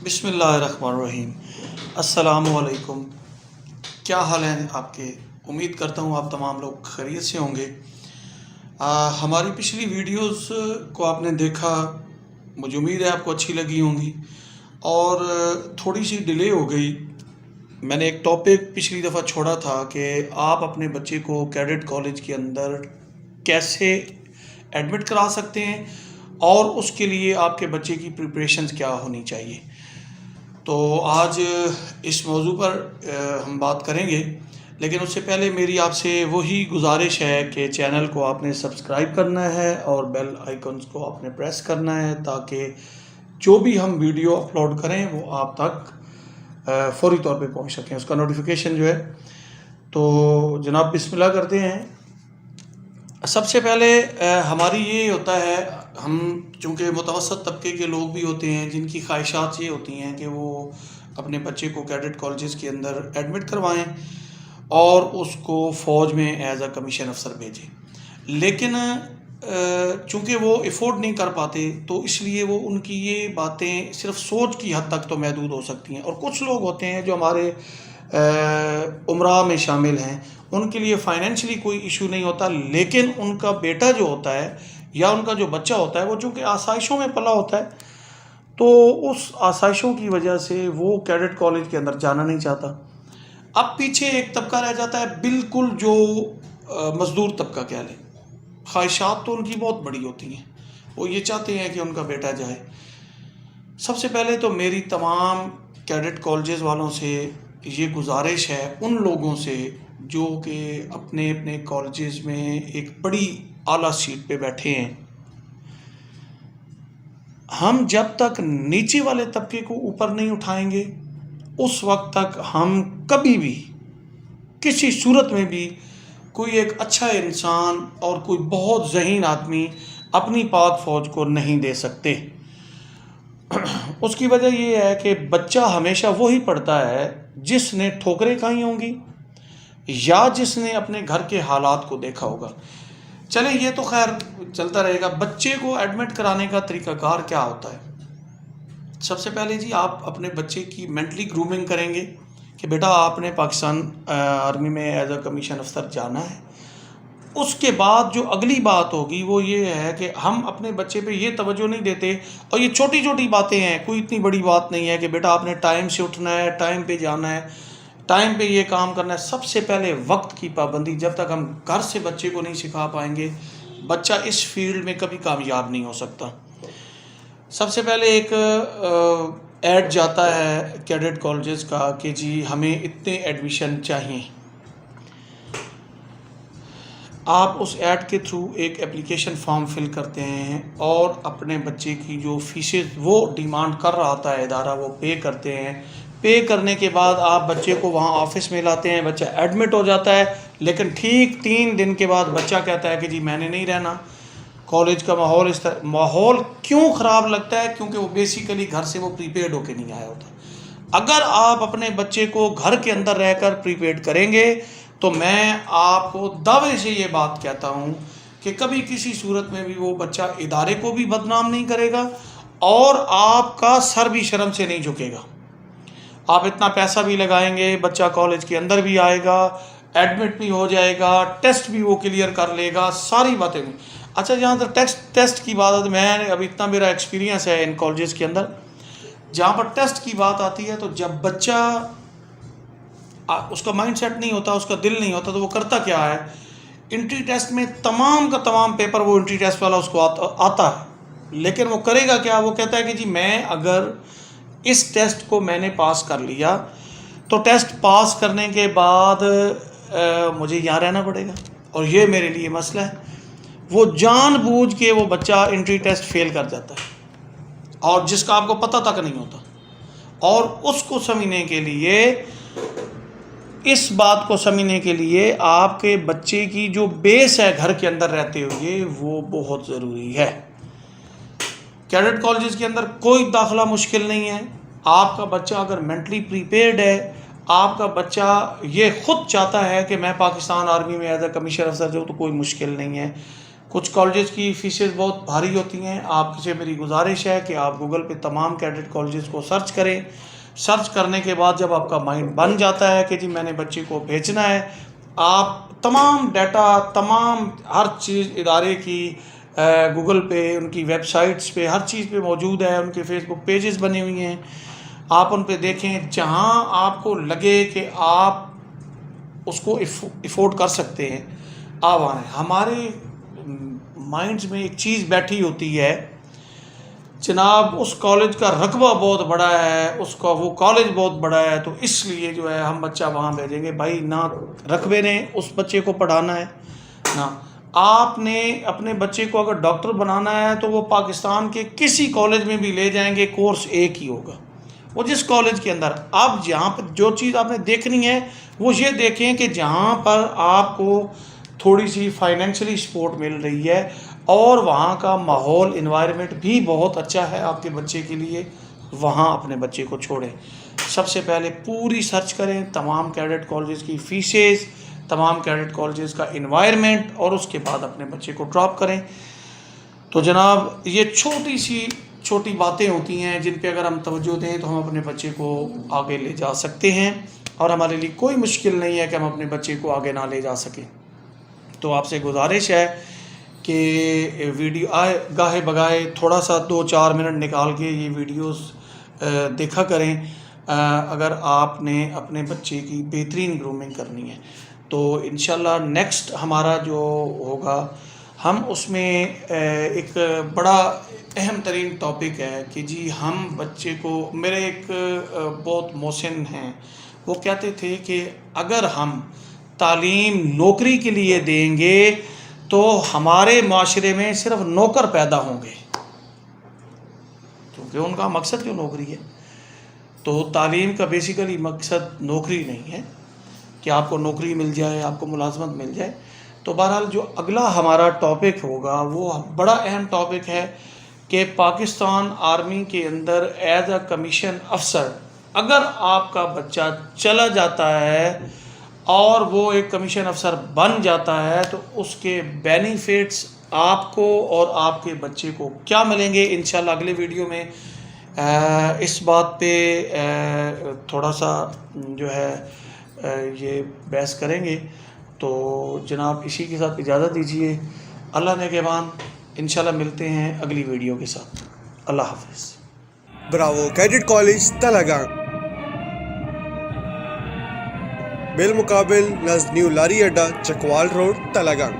बिस्मिल्लाहिर्रहमानिर्रहीम। अस्सलामुअलैकुम। क्या हाल है आपके? उम्मीद करता हूँ आप तमाम लोग खैरियत से होंगे। हमारी पिछली वीडियोस को आपने देखा, मुझे उम्मीद है आपको अच्छी लगी होंगी। और थोड़ी सी डिले हो गई। मैंने एक टॉपिक पिछली दफ़ा छोड़ा था कि आप अपने बच्चे को कैडेट कॉलेज के अंदर कैसे एडमिट करा सकते हैं और उसके लिए आपके बच्चे की प्रिपरेशंस क्या होनी चाहिए। तो आज इस मौजू पर हम बात करेंगे, लेकिन उससे पहले मेरी आपसे वही गुजारिश है कि चैनल को आपने सब्सक्राइब करना है और बेल आइकन्स को आपने प्रेस करना है ताकि जो भी हम वीडियो अपलोड करें वो आप तक फौरी तौर पे पहुंच सकें, उसका नोटिफिकेशन जो है। तो जनाब बिस्मिल्लाह करते हैं। सबसे पहले हमारी ये होता है, हम चूँकि मुतवसत तबके के लोग भी होते हैं जिनकी ख्वाहिशात ये होती हैं कि वो अपने बच्चे को कैडेट कॉलेजेस के अंदर एडमिट करवाएं और उसको फ़ौज में एज अ कमीशन अफसर भेजें, लेकिन चूँकि वो अफोर्ड नहीं कर पाते तो इसलिए वो उनकी ये बातें सिर्फ सोच की हद तक तो महदूद हो सकती हैं। और कुछ लोग होते हैं जो हमारे उमरा में शामिल हैं, उनके लिए फाइनेंशियली कोई इशू नहीं होता, लेकिन उनका बेटा जो होता है या उनका जो बच्चा होता है वो चूँकि आसाइशों में पला होता है, तो उस आसाइशों की वजह से वो कैडेट कॉलेज के अंदर जाना नहीं चाहता। अब पीछे एक तबका रह जाता है बिल्कुल जो मज़दूर तबका कह लें। ख्वाहिशात तो उनकी बहुत बड़ी होती हैं, वो ये चाहते हैं कि उनका बेटा जाए। सबसे पहले तो मेरी तमाम कैडेट कॉलेजेस वालों से ये गुजारिश है, उन लोगों से जो कि अपने अपने कॉलेजेस में एक बड़ी आला सीट पे बैठे हैं, हम जब तक नीचे वाले तबके को ऊपर नहीं उठाएंगे उस वक्त तक हम कभी भी किसी सूरत में भी कोई एक अच्छा इंसान और कोई बहुत ज़हीन आदमी अपनी पाक फ़ौज को नहीं दे सकते। उसकी वजह ये है कि बच्चा हमेशा वही पढ़ता है जिसने ठोकरें खाई होंगी या जिसने अपने घर के हालात को देखा होगा। चले ये तो खैर चलता रहेगा। बच्चे को एडमिट कराने का तरीक़ाकार क्या होता है? सबसे पहले जी आप अपने बच्चे की मेंटली ग्रूमिंग करेंगे कि बेटा आपने पाकिस्तान आर्मी में एज अ कमीशन अफसर जाना है। उसके बाद जो अगली बात होगी वो ये है कि हम अपने बच्चे पे ये तवज्जो नहीं देते, और ये छोटी छोटी बातें हैं, कोई इतनी बड़ी बात नहीं है कि बेटा आपने टाइम से उठना है, टाइम पे जाना है, टाइम पे ये काम करना है। सबसे पहले वक्त की पाबंदी, जब तक हम घर से बच्चे को नहीं सिखा पाएंगे बच्चा इस फील्ड में कभी कामयाब नहीं हो सकता। सबसे पहले एक ऐड जाता है कैडेट कॉलेजेस का कि जी हमें इतने एडमिशन चाहिए। आप उस ऐड के थ्रू एक एप्लीकेशन फॉर्म फिल करते हैं और अपने बच्चे की जो फीसेस वो डिमांड कर रहा था इदारा, वो पे करते हैं। पे करने के बाद आप बच्चे को वहाँ ऑफिस में लाते हैं, बच्चा एडमिट हो जाता है, लेकिन ठीक 3 दिन के बाद बच्चा कहता है कि जी मैंने नहीं रहना। कॉलेज का माहौल इस तरह, माहौल क्यों ख़राब लगता है? क्योंकि वो बेसिकली घर से वो प्रीपेड होके नहीं आया होता। अगर आप अपने बच्चे को घर के अंदर रहकर प्रीपेड करेंगे तो मैं आपको दावे से ये बात कहता हूँ कि कभी किसी सूरत में भी वो बच्चा इदारे को भी बदनाम नहीं करेगा और आपका सर भी शर्म से नहीं झुकेगा। आप इतना पैसा भी लगाएंगे, बच्चा कॉलेज के अंदर भी आएगा, एडमिट भी हो जाएगा, टेस्ट भी वो क्लियर कर लेगा, सारी बातें भी। अच्छा, जहाँ तक टेस्ट की बात है, मैं अब इतना मेरा एक्सपीरियंस है इन कॉलेजेस के अंदर, जहाँ पर टेस्ट की बात आती है तो जब बच्चा उसका माइंड सेट नहीं होता, उसका दिल नहीं होता, तो वो करता क्या है, एंट्री टेस्ट में तमाम का तमाम पेपर वो एंट्री टेस्ट वाला उसको आता है, लेकिन वो करेगा क्या? वो कहता है कि जी मैं अगर इस टेस्ट को मैंने पास कर लिया तो टेस्ट पास करने के बाद मुझे यहाँ रहना पड़ेगा और ये मेरे लिए मसला है। वो जानबूझ के वो बच्चा एंट्री टेस्ट फेल कर जाता है और जिसका आपको पता तक नहीं होता। और उसको समझने के लिए, इस बात को समझने के लिए आपके बच्चे की जो बेस है घर के अंदर रहते हुए वो बहुत ज़रूरी है। कैडेट कॉलेजेस के अंदर कोई दाखिला मुश्किल नहीं है। आपका बच्चा अगर मेंटली प्रीपेयर्ड है, आपका बच्चा ये खुद चाहता है कि मैं पाकिस्तान आर्मी में एज अ कमीशन अफसर जाऊँ, तो कोई मुश्किल नहीं है। कुछ कॉलेजेस की फ़ीसेस बहुत भारी होती हैं। आपसे मेरी गुजारिश है कि आप गूगल पे तमाम कैडेट कॉलेजेस को सर्च करें। सर्च करने के बाद जब आपका माइंड बन जाता है कि जी मैंने बच्चे को भेजना है, आप तमाम डाटा, तमाम हर चीज़ इदारे की गूगल पे, उनकी वेबसाइट्स पे, हर चीज़ पे मौजूद है। उनके फेसबुक पेजेस बने हुए हैं, आप उन पे देखें। जहाँ आपको लगे कि आप उसको अफोर्ड कर सकते हैं, आप आएँ। हमारे माइंड्स में एक चीज़ बैठी होती है, जनाब उस कॉलेज का रकबा बहुत बड़ा है, उसका वो कॉलेज बहुत बड़ा है, तो इसलिए जो है हम बच्चा वहाँ भेजेंगे। भाई ना रकबे ने उस बच्चे को पढ़ाना है, ना आपने अपने बच्चे को अगर डॉक्टर बनाना है तो वो पाकिस्तान के किसी कॉलेज में भी ले जाएंगे, कोर्स एक ही होगा, वो जिस कॉलेज के अंदर। अब जहाँ पर जो चीज़ आपने देखनी है वो ये देखें कि जहाँ पर आपको थोड़ी सी फाइनेंशियली सपोर्ट मिल रही है और वहाँ का माहौल, इन्वायरमेंट भी बहुत अच्छा है आपके बच्चे के लिए, वहाँ अपने बच्चे को छोड़ें। सबसे पहले पूरी सर्च करें तमाम कैडेट कॉलेजेस की फ़ीसेस, तमाम कैडेट कॉलेजेस का इन्वायरमेंट, और उसके बाद अपने बच्चे को ड्रॉप करें। तो जनाब ये छोटी बातें होती हैं जिन पे अगर हम तवज्जो दें तो हम अपने बच्चे को आगे ले जा सकते हैं, और हमारे लिए कोई मुश्किल नहीं है कि हम अपने बच्चे को आगे ना ले जा सकें। तो आपसे गुजारिश है कि वीडियो गाहे बगाहे थोड़ा सा 2-4 मिनट निकाल के ये वीडियोस देखा करें। अगर आपने अपने बच्चे की बेहतरीन ग्रूमिंग करनी है तो इंशाल्लाह नेक्स्ट हमारा जो होगा, हम उसमें एक बड़ा अहम तरीन टॉपिक है कि जी हम बच्चे को, मेरे एक बहुत मोहसिन हैं, वो कहते थे कि अगर हम तालीम नौकरी के लिए देंगे तो हमारे माशरे में सिर्फ नौकर पैदा होंगे, क्योंकि उनका मकसद क्यों नौकरी है। तो तालीम का बेसिकली मकसद नौकरी नहीं है कि आपको नौकरी मिल जाए, आपको मुलाजमत मिल जाए। तो बहरहाल जो अगला हमारा टॉपिक होगा वो बड़ा अहम टॉपिक है कि पाकिस्तान आर्मी के अंदर एज अ कमीशन अफसर अगर आपका बच्चा चला जाता है और वो एक कमीशन अफसर बन जाता है तो उसके बेनिफिट्स आपको और आपके बच्चे को क्या मिलेंगे। इंशाल्लाह अगले वीडियो में इस बात पे थोड़ा सा जो है ये बहस करेंगे। तो जनाब इसी के साथ इजाज़त दीजिए। अल्लाह नेगहबान, इंशाल्लाह मिलते हैं अगली वीडियो के साथ। अल्लाह हाफ़िज़। ब्रावो कैडेट कॉलेज तलागांग बिलमुकाबिल नज़ न्यू लारी अड्डा चकवाल रोड तलागांग।